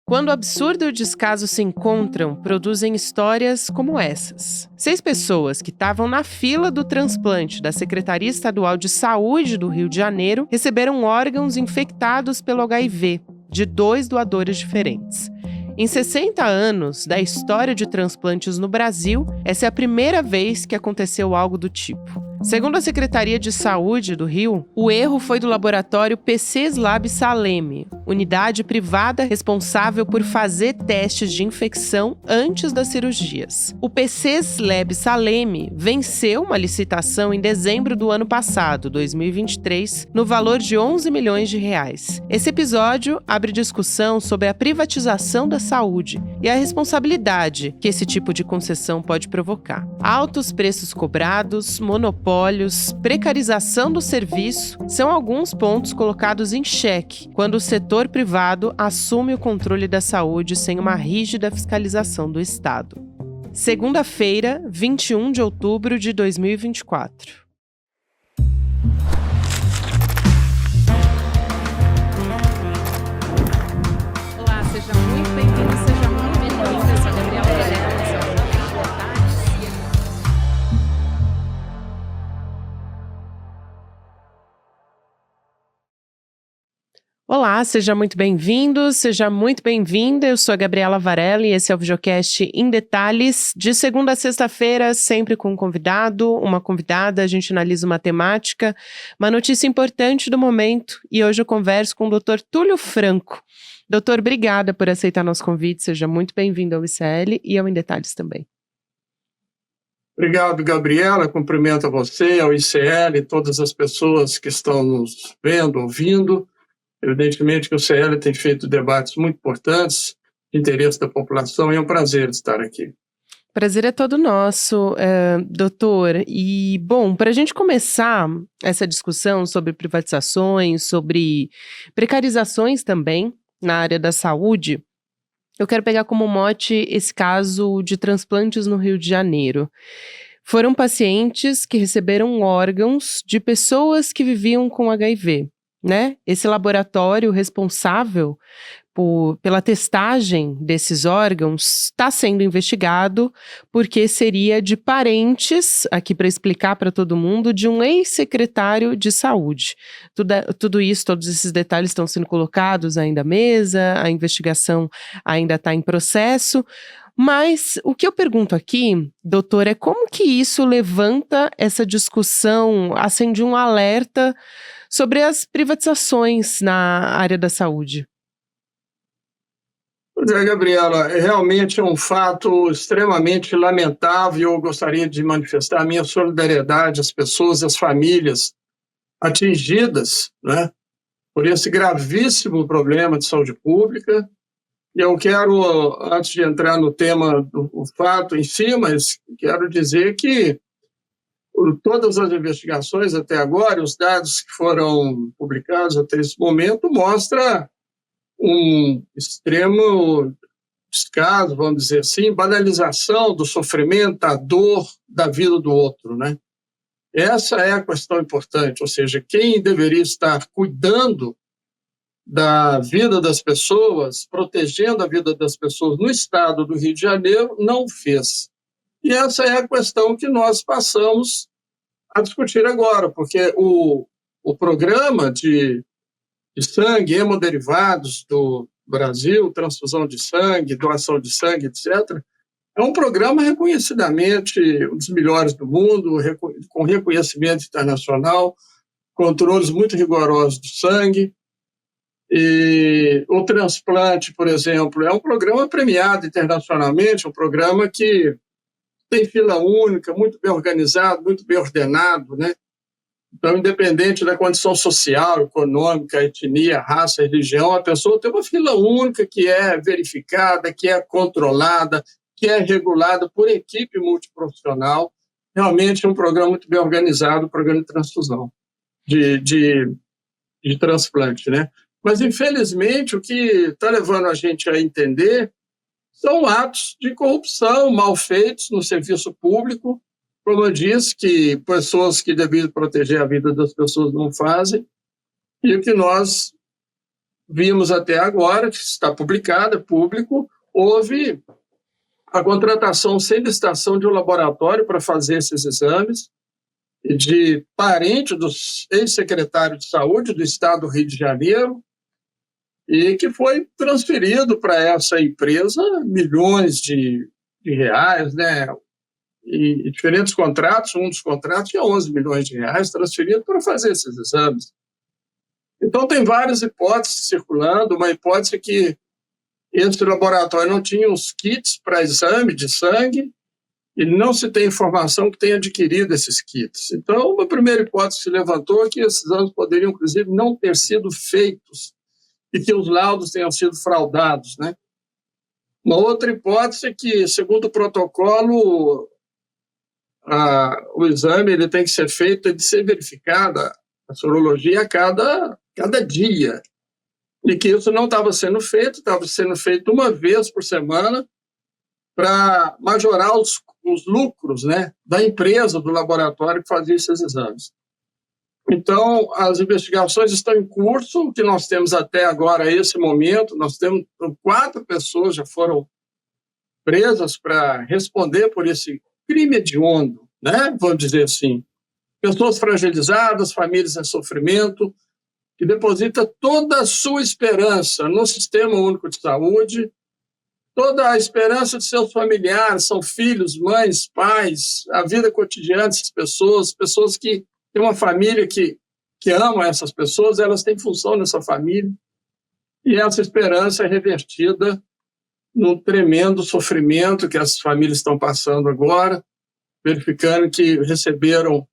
Quando o absurdo e o descaso se encontram, produzem histórias como essas. 6 pessoas que estavam na fila do transplante da Secretaria Estadual de Saúde do Rio de Janeiro receberam órgãos infectados pelo HIV, de 2 doadores diferentes. Em 60 anos da história de transplantes no Brasil, essa é a primeira vez que aconteceu algo do tipo. Segundo a Secretaria de Saúde do Rio, o erro foi do laboratório PCs Lab Salem, unidade privada responsável por fazer testes de infecção antes das cirurgias. O PCs Lab Salem venceu uma licitação em dezembro do ano passado, 2023, no valor de 11 milhões de reais. Esse episódio abre discussão sobre a privatização da saúde e a responsabilidade que esse tipo de concessão pode provocar. Altos preços cobrados, monopólios, precarização do serviço são alguns pontos colocados em xeque quando o setor privado assume o controle da saúde sem uma rígida fiscalização do Estado. Segunda-feira, 21 de outubro de 2024. Olá, seja muito bem-vindo, seja muito bem-vinda. Eu sou a Gabriela Varela, Olá, seja muito bem-vindo, seja muito bem-vinda. Eu sou a Gabriela Varela e esse é o videocast Em Detalhes. De segunda a sexta-feira, sempre com um convidado, uma convidada, a gente analisa uma temática, uma notícia importante do momento. E hoje eu converso com o Dr. Túlio Franco. Doutor, obrigada por aceitar nosso convite, seja muito bem-vindo ao ICL e ao Em Detalhes também. Obrigado, Gabriela. Cumprimento a você, ao ICL, todas as pessoas que estão nos vendo, ouvindo. Evidentemente que o ICL tem feito debates muito importantes, de interesse da população, e é um prazer estar aqui. Prazer é todo nosso, doutor. E, bom, para a gente começar essa discussão sobre privatizações, sobre precarizações também na área da saúde, eu quero pegar como mote esse caso de transplantes no Rio de Janeiro. Foram pacientes que receberam órgãos de pessoas que viviam com HIV, né? Esse laboratório responsável pela testagem desses órgãos está sendo investigado porque seria de parentes, aqui para explicar para todo mundo, de um ex-secretário de saúde. Tudo isso, todos esses detalhes estão sendo colocados ainda à mesa, a investigação ainda está em processo. Mas o que eu pergunto aqui, doutor, é como que isso levanta essa discussão, acende um alerta sobre as privatizações na área da saúde? Pois é, Gabriela, realmente é um fato extremamente lamentável. Eu gostaria de manifestar a minha solidariedade às pessoas, às famílias atingidas, né, por esse gravíssimo problema de saúde pública. E eu quero, antes de entrar no tema do fato em si, mas quero dizer que todas as investigações até agora, os dados que foram publicados até esse momento, mostram um extremo descaso, vamos dizer assim, banalização do sofrimento, da dor, da vida do outro, né? Essa é a questão importante, ou seja, quem deveria estar cuidando da vida das pessoas, protegendo a vida das pessoas no estado do Rio de Janeiro, não fez. E essa é a questão que nós passamos a discutir agora, porque o programa de sangue, hemoderivados do Brasil, transfusão de sangue, doação de sangue, etc., é um programa reconhecidamente um dos melhores do mundo, com reconhecimento internacional, controles muito rigorosos do sangue. E o transplante, por exemplo, é um programa premiado internacionalmente, um programa que tem fila única, muito bem organizado, muito bem ordenado, né? Então, independente da condição social, econômica, etnia, raça, religião, a pessoa tem uma fila única que é verificada, que é controlada, que é regulada por equipe multiprofissional. Realmente é um programa muito bem organizado, o programa de transfusão, de transplante, né? Mas, infelizmente, o que está levando a gente a entender são atos de corrupção mal feitos no serviço público, como eu disse, que pessoas que deveriam proteger a vida das pessoas não fazem, e o que nós vimos até agora, que está publicado, é público, houve a contratação sem licitação de um laboratório para fazer esses exames, de parente do ex-secretário de Saúde do Estado do Rio de Janeiro, e que foi transferido para essa empresa milhões de reais, né? E diferentes contratos, um dos contratos tinha 11 milhões de reais transferido para fazer esses exames. Então, tem várias hipóteses circulando. Uma hipótese é que esse laboratório não tinha os kits para exame de sangue e não se tem informação que tenha adquirido esses kits. Então, uma primeira hipótese que se levantou é que esses exames poderiam, inclusive, não ter sido feitos e que os laudos tenham sido fraudados, né? Uma outra hipótese é que, segundo o protocolo, o exame ele tem que ser feito, tem que ser verificada a sorologia a cada dia, e que isso não estava sendo feito, estava sendo feito uma vez por semana para majorar os lucros, né, da empresa, do laboratório que fazia esses exames. Então, as investigações estão em curso. O que nós temos até agora, esse momento, nós temos 4 pessoas já foram presas para responder por esse crime hediondo, né? Vamos dizer assim. Pessoas fragilizadas, famílias em sofrimento, que deposita toda a sua esperança no Sistema Único de Saúde, toda a esperança de seus familiares, são filhos, mães, pais, a vida cotidiana dessas pessoas, pessoas que têm uma família que ama essas pessoas, elas têm função nessa família, e essa esperança é revertida no tremendo sofrimento que essas famílias estão passando agora, verificando que receberam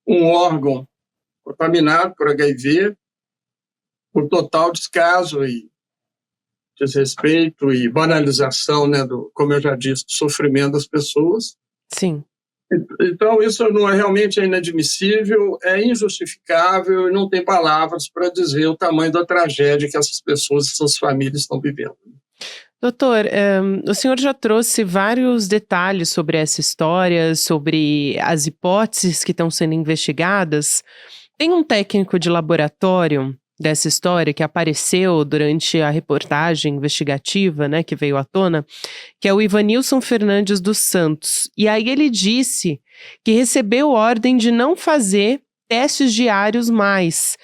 um órgão contaminado por HIV, por total descaso e desrespeito e banalização, né, como eu já disse, do sofrimento das pessoas. Sim. Então, isso não é realmente inadmissível, é injustificável e não tem palavras para dizer o tamanho da tragédia que essas pessoas, essas famílias estão vivendo. Doutor, o senhor já trouxe vários detalhes sobre essa história, sobre as hipóteses que estão sendo investigadas. Tem um técnico de laboratório dessa história que apareceu durante a reportagem investigativa, né, que veio à tona, que é o Ivanilson Fernandes dos Santos. E aí ele disse que recebeu ordem de não fazer testes diários mais,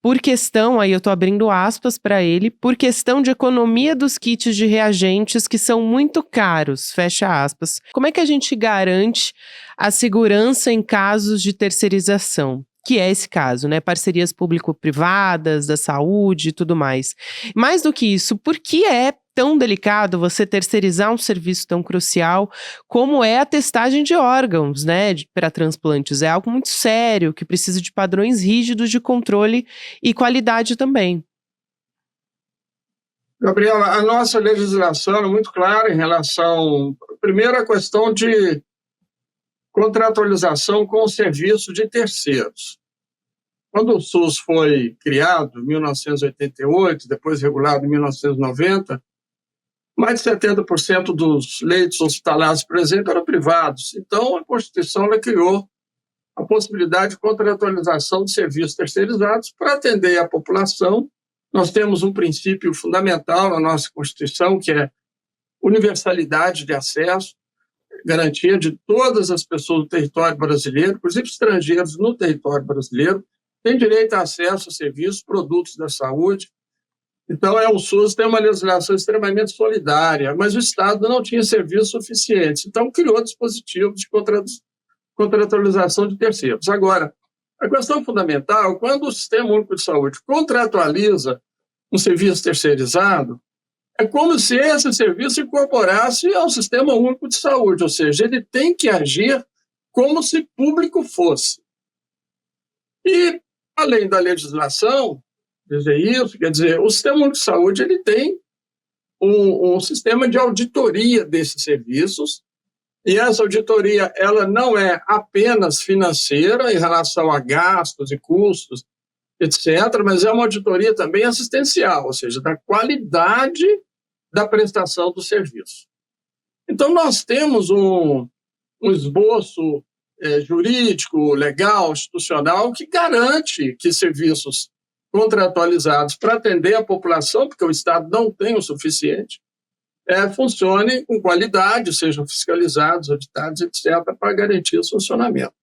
por questão, aí eu tô abrindo aspas para ele, por questão de economia dos kits de reagentes que são muito caros, fecha aspas. Como é que a gente garante a segurança em casos de terceirização? Que é esse caso, né? Parcerias público-privadas, da saúde e tudo mais. Mais do que isso, por que é tão delicado você terceirizar um serviço tão crucial como é a testagem de órgãos, né, para transplantes? É algo muito sério, que precisa de padrões rígidos de controle e qualidade também. Gabriela, a nossa legislação é muito clara em relação, primeiro, à questão de contratualização com o serviço de terceiros. Quando o SUS foi criado, em 1988, depois regulado em 1990, mais de 70% dos leitos hospitalares presentes eram privados. Então, a Constituição criou a possibilidade de contratualização de serviços terceirizados para atender a população. Nós temos um princípio fundamental na nossa Constituição, que é universalidade de acesso, garantia de todas as pessoas do território brasileiro, inclusive estrangeiros no território brasileiro, têm direito a acesso a serviços, produtos da saúde. Então, o SUS tem uma legislação extremamente solidária, mas o Estado não tinha serviços suficientes. Então, criou dispositivos de contratualização de terceiros. Agora, a questão fundamental, quando o Sistema Único de Saúde contratualiza um serviço terceirizado, é como se esse serviço incorporasse ao Sistema Único de Saúde, ou seja, ele tem que agir como se público fosse. E, além da legislação, dizer isso, quer dizer, o Sistema Único de Saúde ele tem um sistema de auditoria desses serviços, e essa auditoria ela não é apenas financeira em relação a gastos e custos, etc., mas é uma auditoria também assistencial, ou seja, da qualidade da prestação do serviço. Então, nós temos um esboço jurídico, legal, institucional, que garante que serviços contratualizados para atender a população, porque o Estado não tem o suficiente, funcionem com qualidade, sejam fiscalizados, auditados, etc., para garantir o funcionamento.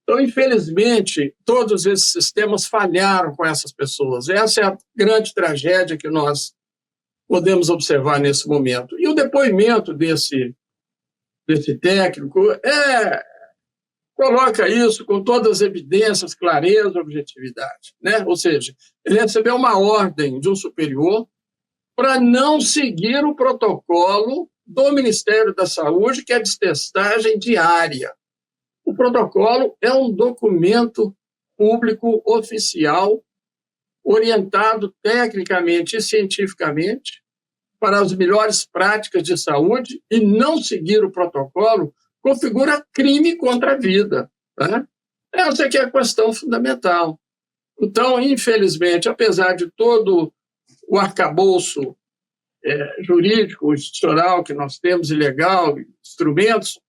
Então, infelizmente, todos esses sistemas falharam com essas pessoas. Essa é a grande tragédia que nós podemos observar nesse momento. E o depoimento desse técnico coloca isso com todas as evidências, clareza, objetividade, né? Ou seja, ele recebeu uma ordem de um superior para não seguir o protocolo do Ministério da Saúde, que é de testagem diária. O protocolo é um documento público oficial, orientado tecnicamente e cientificamente para as melhores práticas de saúde, e não seguir o protocolo configura crime contra a vida, né? Essa que é a questão fundamental. Então, infelizmente, apesar de todo o arcabouço jurídico, institucional que nós temos e legal, instrumentos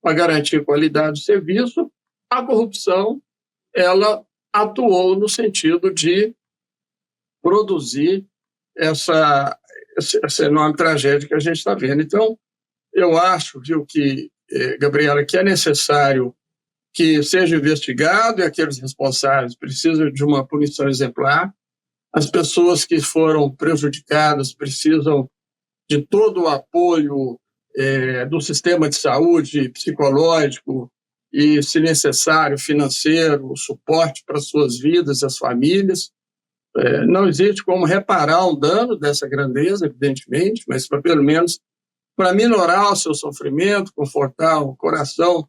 para garantir qualidade do serviço, a corrupção ela atuou no sentido de produzir essa enorme tragédia que a gente está vendo. Então, eu acho, Gabriela, que é necessário que seja investigado e aqueles responsáveis precisam de uma punição exemplar. As pessoas que foram prejudicadas precisam de todo o apoio do sistema de saúde, psicológico e, se necessário, financeiro, suporte para suas vidas, as famílias. Não existe como reparar um dano dessa grandeza, evidentemente, mas pelo menos para minorar o seu sofrimento, confortar o coração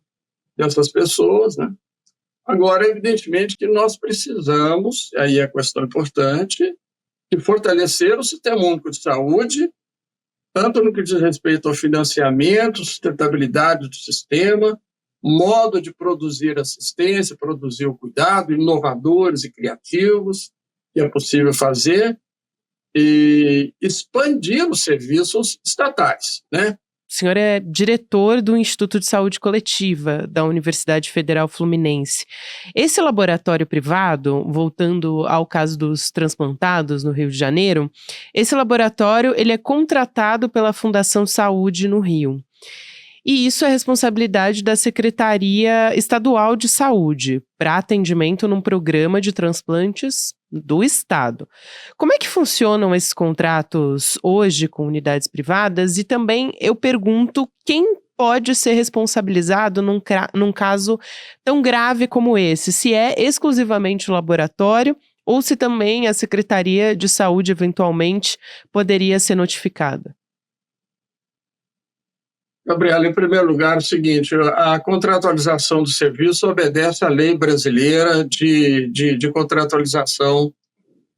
dessas pessoas, né? Agora, evidentemente que nós precisamos, aí é a questão importante, de fortalecer o Sistema Único de Saúde, tanto no que diz respeito ao financiamento, sustentabilidade do sistema, modo de produzir assistência, produzir o cuidado, inovadores e criativos, que é possível fazer, e expandir os serviços estatais, né? O senhor é diretor do Instituto de Saúde Coletiva da Universidade Federal Fluminense. Esse laboratório privado, voltando ao caso dos transplantados no Rio de Janeiro, esse laboratório ele é contratado pela Fundação Saúde no Rio. E isso é responsabilidade da Secretaria Estadual de Saúde, para atendimento num programa de transplantes do Estado. Como é que funcionam esses contratos hoje com unidades privadas? E também eu pergunto quem pode ser responsabilizado num caso tão grave como esse? Se é exclusivamente o laboratório ou se também a Secretaria de Saúde eventualmente poderia ser notificada? Gabriela, em primeiro lugar, é o seguinte: a contratualização do serviço obedece à lei brasileira de contratualização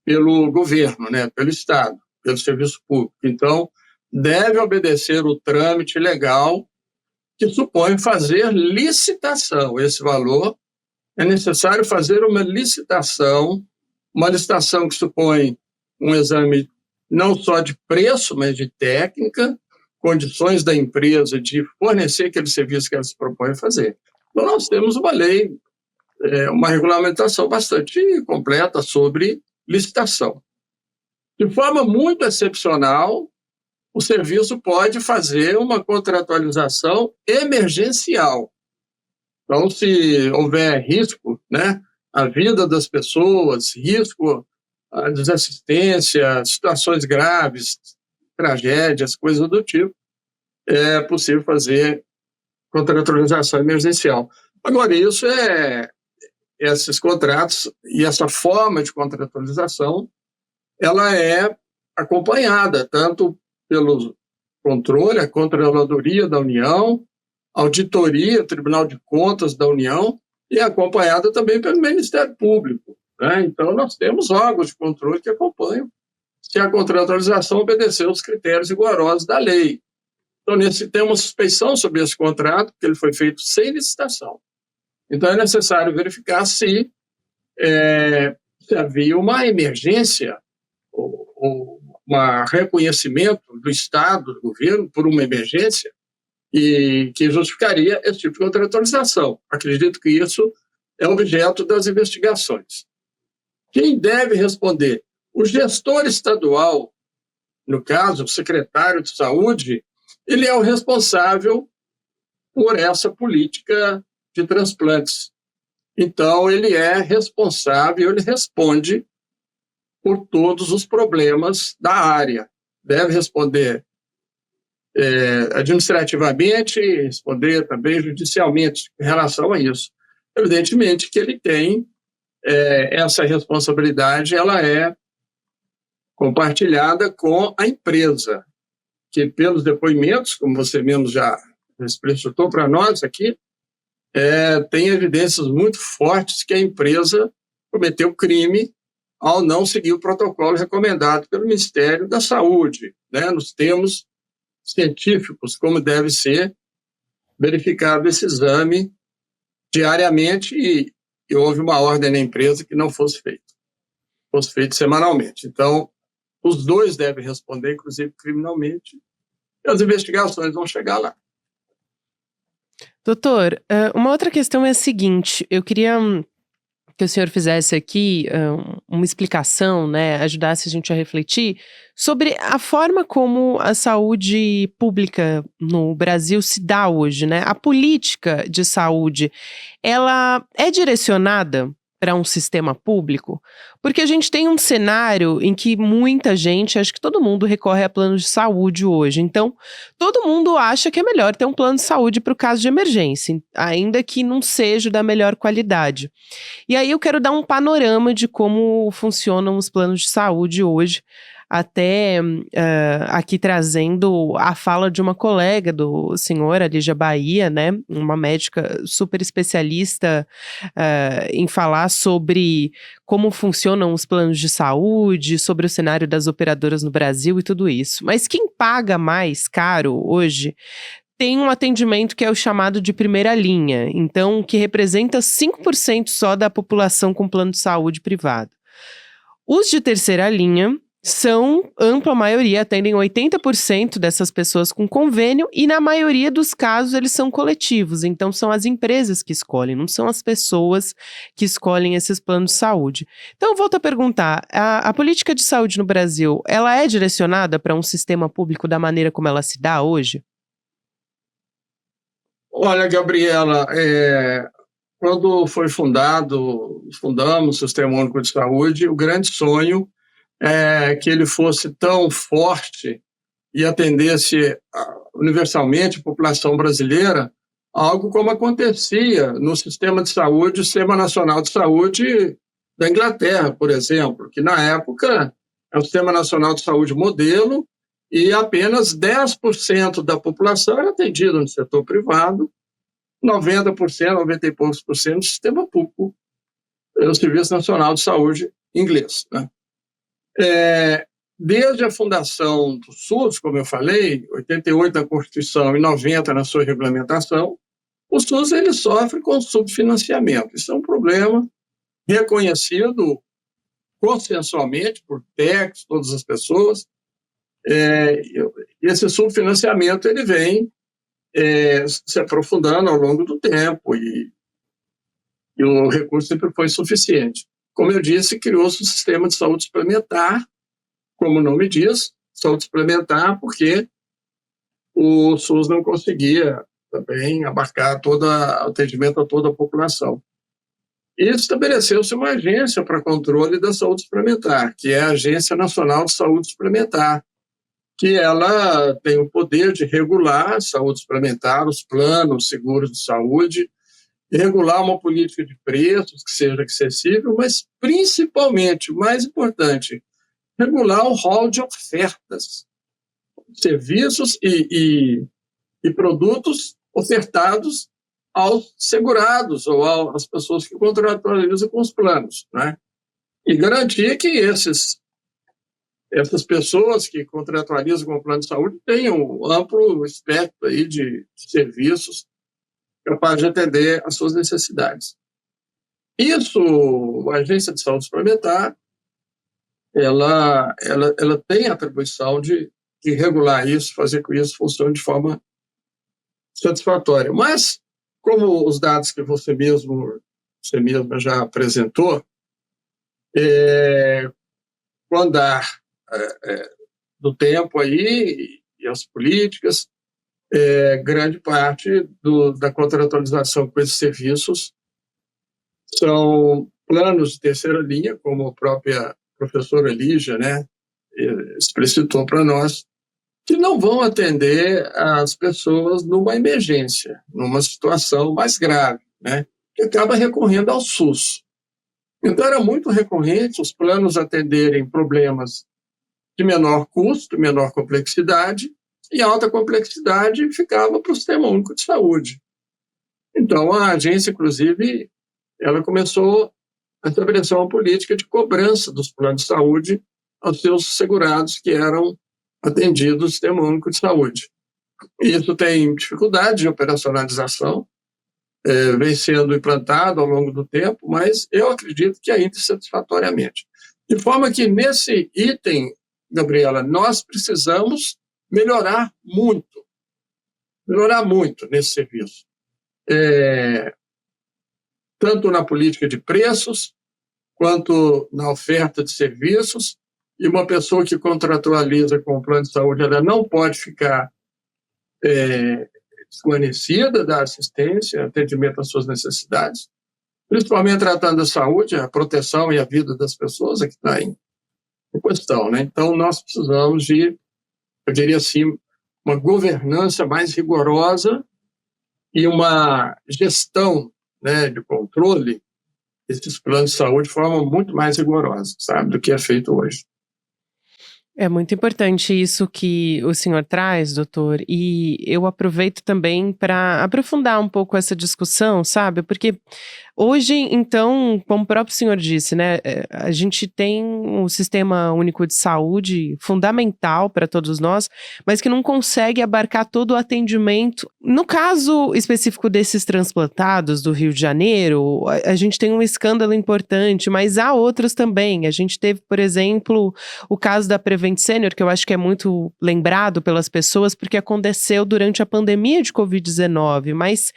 pelo governo, né, pelo Estado, pelo serviço público. Então, deve obedecer o trâmite legal que supõe fazer licitação. Esse valor é necessário fazer uma licitação que supõe um exame não só de preço, mas de técnica, condições da empresa de fornecer aquele serviço que ela se propõe a fazer. Então, nós temos uma lei, uma regulamentação bastante completa sobre licitação. De forma muito excepcional, o serviço pode fazer uma contratualização emergencial. Então, se houver risco, né, à vida das pessoas, risco à desassistência, situações graves, tragédias, coisas do tipo, é possível fazer contratualização emergencial. Agora, esses contratos e essa forma de contratualização, ela é acompanhada tanto pelo controle, a Controladoria da União, Auditoria, Tribunal de Contas da União, e é acompanhada também pelo Ministério Público, né? Então, nós temos órgãos de controle que acompanham se a contratualização obedecer aos critérios rigorosos da lei. Então, tem uma suspeição sobre esse contrato, porque ele foi feito sem licitação. Então, é necessário verificar se havia uma emergência ou um reconhecimento do Estado, do governo, por uma emergência, e que justificaria esse tipo de contratualização. Acredito que isso é objeto das investigações. Quem deve responder? O gestor estadual, no caso, o secretário de saúde, ele é o responsável por essa política de transplantes. Então, ele é responsável, ele responde por todos os problemas da área. Deve responder administrativamente e responder também judicialmente em relação a isso. Evidentemente que ele tem essa responsabilidade, ela é compartilhada com a empresa, que pelos depoimentos, como você mesmo já explicitou para nós aqui, tem evidências muito fortes que a empresa cometeu crime ao não seguir o protocolo recomendado pelo Ministério da Saúde, né, nos termos científicos, como deve ser verificado esse exame diariamente e houve uma ordem na empresa que não fosse feito semanalmente. Então, os dois devem responder, inclusive criminalmente, e as investigações vão chegar lá. Doutor, uma outra questão é a seguinte, eu queria que o senhor fizesse aqui uma explicação, né, ajudasse a gente a refletir sobre a forma como a saúde pública no Brasil se dá hoje, né? A política de saúde, ela é direcionada para um sistema público? Porque a gente tem um cenário em que muita gente, acho que todo mundo recorre a planos de saúde hoje. Então, todo mundo acha que é melhor ter um plano de saúde para o caso de emergência, ainda que não seja da melhor qualidade. E aí eu quero dar um panorama de como funcionam os planos de saúde hoje, até aqui trazendo a fala de uma colega do senhor, a Lígia Bahia, né, uma médica super especialista em falar sobre como funcionam os planos de saúde, sobre o cenário das operadoras no Brasil e tudo isso. Mas quem paga mais caro hoje tem um atendimento que é o chamado de primeira linha, então que representa 5% só da população com plano de saúde privado. Os de terceira linha são, ampla maioria, atendem 80% dessas pessoas com convênio e na maioria dos casos eles são coletivos, então são as empresas que escolhem, não são as pessoas que escolhem esses planos de saúde. Então eu volto a perguntar, a política de saúde no Brasil, ela é direcionada para um sistema público da maneira como ela se dá hoje? Olha, Gabriela, quando fundamos o Sistema Único de Saúde, o grande sonho é que ele fosse tão forte e atendesse universalmente a população brasileira, algo como acontecia no sistema de saúde, o Sistema Nacional de Saúde da Inglaterra, por exemplo, que na época é o Sistema Nacional de Saúde modelo e apenas 10% da população era atendida no setor privado, 90%, 90 e poucos por cento do sistema público, pelo Serviço Nacional de Saúde inglês, né? Desde a fundação do SUS, como eu falei, 88 na Constituição e 90 na sua regulamentação, o SUS ele sofre com subfinanciamento. Isso é um problema reconhecido consensualmente por técnicos, todas as pessoas. Esse subfinanciamento ele vem se aprofundando ao longo do tempo e o recurso sempre foi suficiente. Como eu disse, criou-se um sistema de saúde suplementar, como o nome diz, saúde suplementar, porque o SUS não conseguia também abarcar todo o atendimento a toda a população. E estabeleceu-se uma agência para controle da saúde suplementar, que é a Agência Nacional de Saúde Suplementar, que ela tem o poder de regular a saúde suplementar, os planos, seguros de saúde, regular uma política de preços que seja acessível, mas principalmente, o mais importante, regular o rol de ofertas, serviços e produtos ofertados aos segurados ou às pessoas que contratualizam com os planos, né? E garantir que essas pessoas que contratualizam com o plano de saúde tenham um amplo espectro aí de serviços capazes de atender às suas necessidades. Isso, a Agência de Saúde Suplementar, ela tem a atribuição de regular isso, fazer com que isso funcione de forma satisfatória. Mas, como os dados que você mesma já apresentou, Com o andar do tempo aí e as políticas, grande parte da contratualização com esses serviços são planos de terceira linha, como a própria professora Lígia, né, explicitou para nós, que não vão atender as pessoas numa emergência, numa situação mais grave, né, que acaba recorrendo ao SUS. Então, era muito recorrente os planos atenderem problemas de menor custo, menor complexidade, e alta complexidade ficava para o Sistema Único de Saúde. Então, a agência, inclusive, ela começou a estabelecer uma política de cobrança dos planos de saúde aos seus segurados que eram atendidos no Sistema Único de Saúde. E isso tem dificuldade de operacionalização, vem sendo implantado ao longo do tempo, mas eu acredito que ainda satisfatoriamente. De forma que, nesse item, Gabriela, nós precisamos melhorar muito nesse serviço. Tanto na política de preços, quanto na oferta de serviços, e uma pessoa que contratualiza com o plano de saúde, ela não pode ficar desguarnecida da assistência, atendimento às suas necessidades, principalmente tratando da saúde, a proteção e a vida das pessoas é que está em questão, né? Então, nós precisamos de, eu diria assim, uma governança mais rigorosa e uma gestão, né, de controle desses planos de saúde de forma muito mais rigorosa, sabe, do que é feito hoje. É muito importante isso que o senhor traz, doutor, e eu aproveito também para aprofundar um pouco essa discussão, sabe? Porque hoje, então, como o próprio senhor disse, né, a gente tem um sistema único de saúde fundamental para todos nós, mas que não consegue abarcar todo o atendimento. No caso específico desses transplantados do Rio de Janeiro, a gente tem um escândalo importante, mas há outros também. A gente teve, por exemplo, o caso da Prevent Senior, que eu acho que é muito lembrado pelas pessoas, porque aconteceu durante a pandemia de Covid-19, mas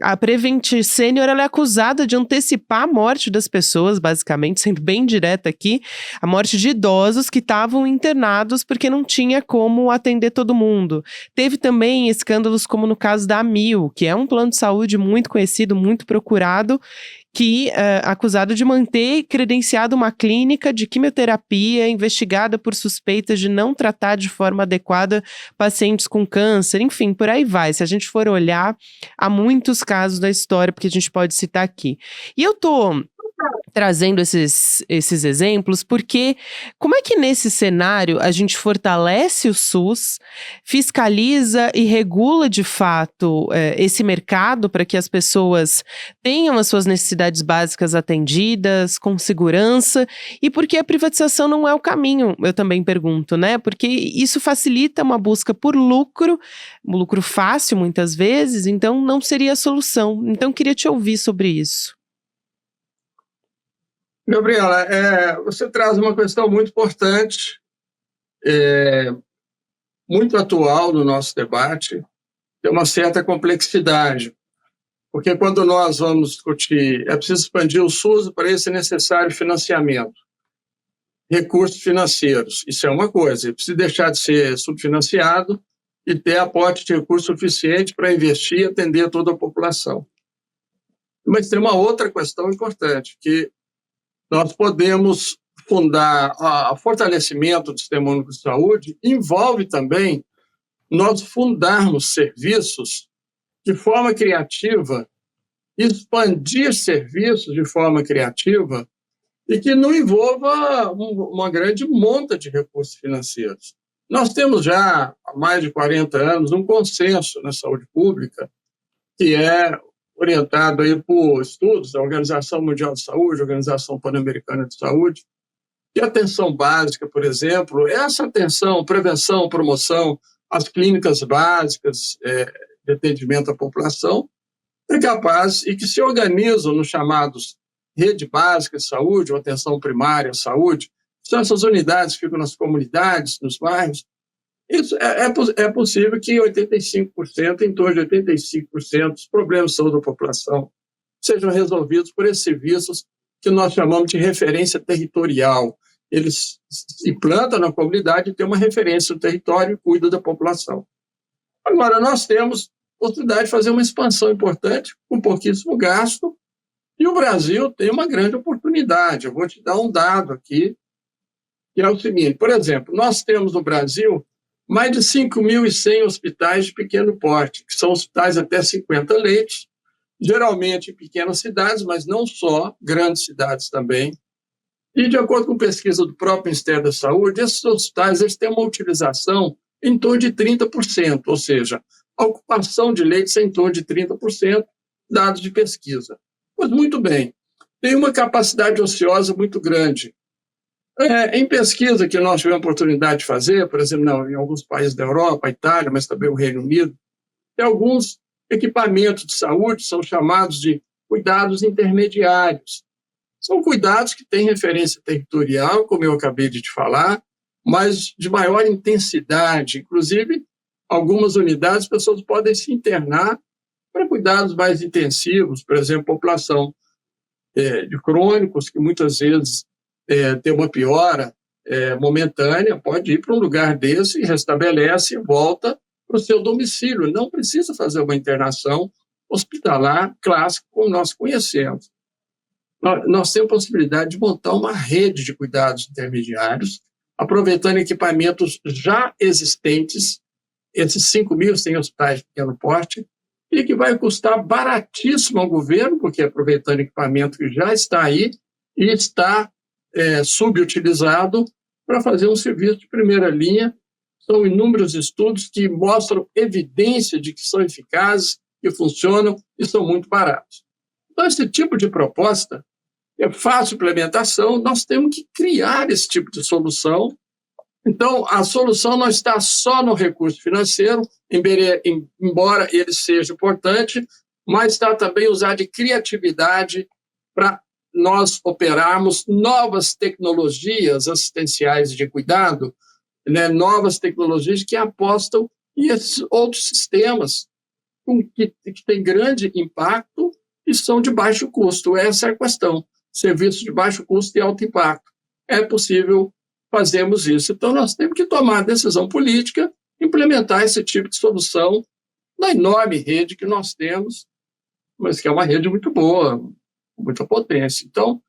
a Prevent Senior, ela é acusada de antecipar a morte das pessoas, basicamente, sendo bem direta aqui, a morte de idosos que estavam internados porque não tinha como atender todo mundo. Teve também escândalos como no caso da Amil, que é um plano de saúde muito conhecido, muito procurado, que acusado de manter credenciado uma clínica de quimioterapia investigada por suspeitas de não tratar de forma adequada pacientes com câncer, enfim, por aí vai. Se a gente for olhar, há muitos casos da história, porque a gente pode citar aqui. E eu tô trazendo esses exemplos, porque como é que nesse cenário a gente fortalece o SUS, fiscaliza e regula de fato esse mercado para que as pessoas tenham as suas necessidades básicas atendidas, com segurança, e porque a privatização não é o caminho, eu também pergunto, né? Porque isso facilita uma busca por lucro, um lucro fácil muitas vezes, então não seria a solução. Então queria te ouvir sobre isso. Gabriela, você traz uma questão muito importante, muito atual no nosso debate, tem uma certa complexidade, porque quando nós vamos discutir, é preciso expandir o SUS, para isso é necessário financiamento, recursos financeiros, isso é uma coisa, é preciso deixar de ser subfinanciado e ter aporte de recurso suficiente para investir e atender toda a população. Mas tem uma outra questão importante, que nós podemos fundar o fortalecimento do Sistema Único de Saúde, envolve também nós fundarmos serviços de forma criativa, expandir serviços de forma criativa e que não envolva uma grande monta de recursos financeiros. Nós temos já há mais de 40 anos um consenso na saúde pública que é orientado aí por estudos da Organização Mundial de Saúde, Organização Pan-Americana de Saúde, que a atenção básica, por exemplo, essa atenção, prevenção, promoção, as clínicas básicas de atendimento à população, é capaz e que se organizam nos chamados rede básica de saúde, ou atenção primária à saúde, são essas unidades que ficam nas comunidades, nos bairros. Isso é possível que 85%, em torno de 85% dos problemas de saúde da população sejam resolvidos por esses serviços que nós chamamos de referência territorial. Eles se implantam na comunidade e têm uma referência no território e cuidam da população. Agora, nós temos a oportunidade de fazer uma expansão importante com pouquíssimo gasto, e o Brasil tem uma grande oportunidade. Eu vou te dar um dado aqui, que é o seguinte: por exemplo, nós temos no Brasil mais de 5.100 hospitais de pequeno porte, que são hospitais até 50 leitos, geralmente em pequenas cidades, mas não só, grandes cidades também. E, de acordo com pesquisa do próprio Ministério da Saúde, esses hospitais eles têm uma utilização em torno de 30%, ou seja, a ocupação de leitos é em torno de 30%, dados de pesquisa. Mas, muito bem, tem uma capacidade ociosa muito grande. Em pesquisa que nós tivemos a oportunidade de fazer, por exemplo, em alguns países da Europa, a Itália, mas também o Reino Unido, tem alguns equipamentos de saúde, são chamados de cuidados intermediários. São cuidados que têm referência territorial, como eu acabei de te falar, mas de maior intensidade. Inclusive, algumas unidades, as pessoas podem se internar para cuidados mais intensivos, por exemplo, população de crônicos, que muitas vezes tem uma piora momentânea, pode ir para um lugar desse, restabelece e volta para o seu domicílio. Não precisa fazer uma internação hospitalar clássica, como nós conhecemos. Nós temos a possibilidade de montar uma rede de cuidados intermediários, aproveitando equipamentos já existentes, esses 5.100 hospitais de pequeno porte, e que vai custar baratíssimo ao governo, porque aproveitando equipamento que já está aí e está subutilizado para fazer um serviço de primeira linha. São inúmeros estudos que mostram evidência de que são eficazes, que funcionam e são muito baratos. Então, esse tipo de proposta é fácil de implementação, nós temos que criar esse tipo de solução. Então, a solução não está só no recurso financeiro, embora ele seja importante, mas está também usar de criatividade para nós operarmos novas tecnologias assistenciais de cuidado, novas tecnologias que apostam em esses outros sistemas que têm grande impacto e são de baixo custo. Essa é a questão. Serviços de baixo custo e alto impacto. É possível fazermos isso. Então, nós temos que tomar a decisão política, implementar esse tipo de solução na enorme rede que nós temos, mas que é uma rede muito boa, com muita potência. Então,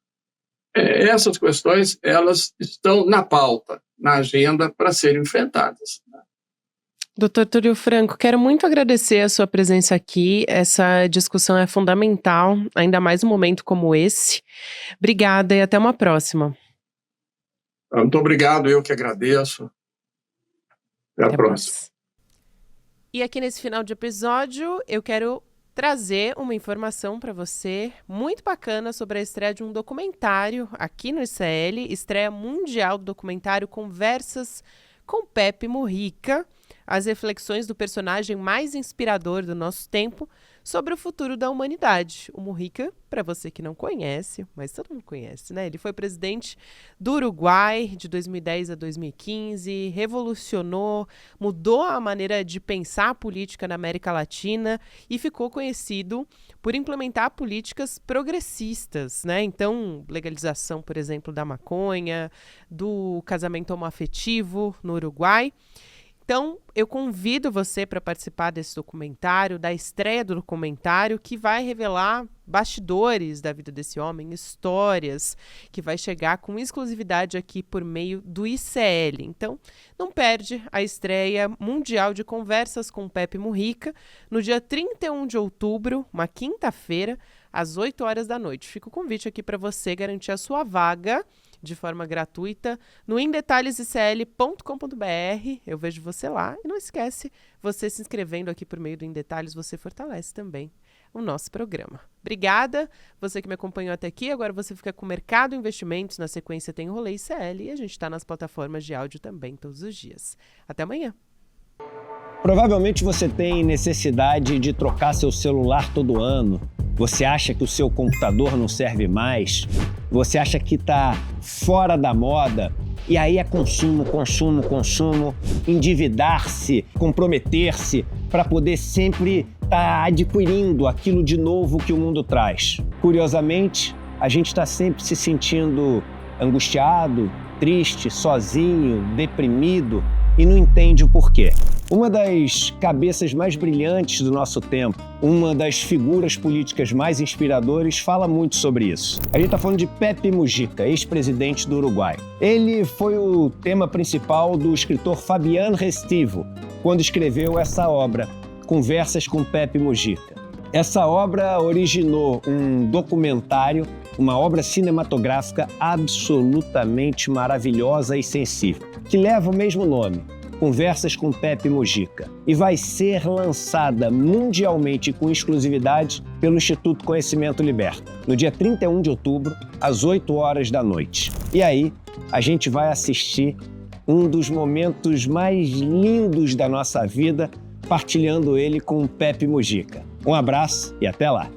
essas questões, elas estão na pauta, na agenda, para serem enfrentadas. Doutor Túlio Franco, quero muito agradecer a sua presença aqui. Essa discussão é fundamental, ainda mais num momento como esse. Obrigada e até uma próxima. Muito obrigado, eu que agradeço. Até a próxima. E aqui nesse final de episódio, eu quero trazer uma informação para você muito bacana sobre a estreia de um documentário aqui no ICL, estreia mundial do documentário Conversas com Pepe Mujica, as reflexões do personagem mais inspirador do nosso tempo sobre o futuro da humanidade. O Mujica, para você que não conhece, mas todo mundo conhece, né? Ele foi presidente do Uruguai de 2010 a 2015, revolucionou, mudou a maneira de pensar a política na América Latina e ficou conhecido por implementar políticas progressistas, né? Então, legalização, por exemplo, da maconha, do casamento homoafetivo no Uruguai. Então, eu convido você para participar desse documentário, da estreia do documentário, que vai revelar bastidores da vida desse homem, histórias, que vai chegar com exclusividade aqui por meio do ICL. Então, não perde a estreia mundial de Conversas com Pepe Mujica, no dia 31 de outubro, uma quinta-feira, às 8 horas da noite. Fica o convite aqui para você garantir a sua vaga de forma gratuita no indetalhesicl.com.br. Eu vejo você lá. E não esquece, você se inscrevendo aqui por meio do Em Detalhes, você fortalece também o nosso programa. Obrigada, você que me acompanhou até aqui. Agora você fica com o Mercado Investimentos, na sequência tem o Rolê ICL e a gente está nas plataformas de áudio também todos os dias. Até amanhã. Provavelmente você tem necessidade de trocar seu celular todo ano. Você acha que o seu computador não serve mais? Você acha que está fora da moda? E aí é consumo, endividar-se, comprometer-se para poder sempre estar adquirindo aquilo de novo que o mundo traz. Curiosamente, a gente está sempre se sentindo angustiado, triste, sozinho, deprimido e não entende o porquê. Uma das cabeças mais brilhantes do nosso tempo, uma das figuras políticas mais inspiradoras, fala muito sobre isso. A gente está falando de Pepe Mujica, ex-presidente do Uruguai. Ele foi o tema principal do escritor Fabián Restivo, quando escreveu essa obra, Conversas com Pepe Mujica. Essa obra originou um documentário, uma obra cinematográfica absolutamente maravilhosa e sensível, que leva o mesmo nome, Conversas com Pepe Mujica, e vai ser lançada mundialmente com exclusividade pelo Instituto Conhecimento Liberta, no dia 31 de outubro, às 8 horas da noite. E aí, a gente vai assistir um dos momentos mais lindos da nossa vida, partilhando ele com o Pepe Mujica. Um abraço e até lá!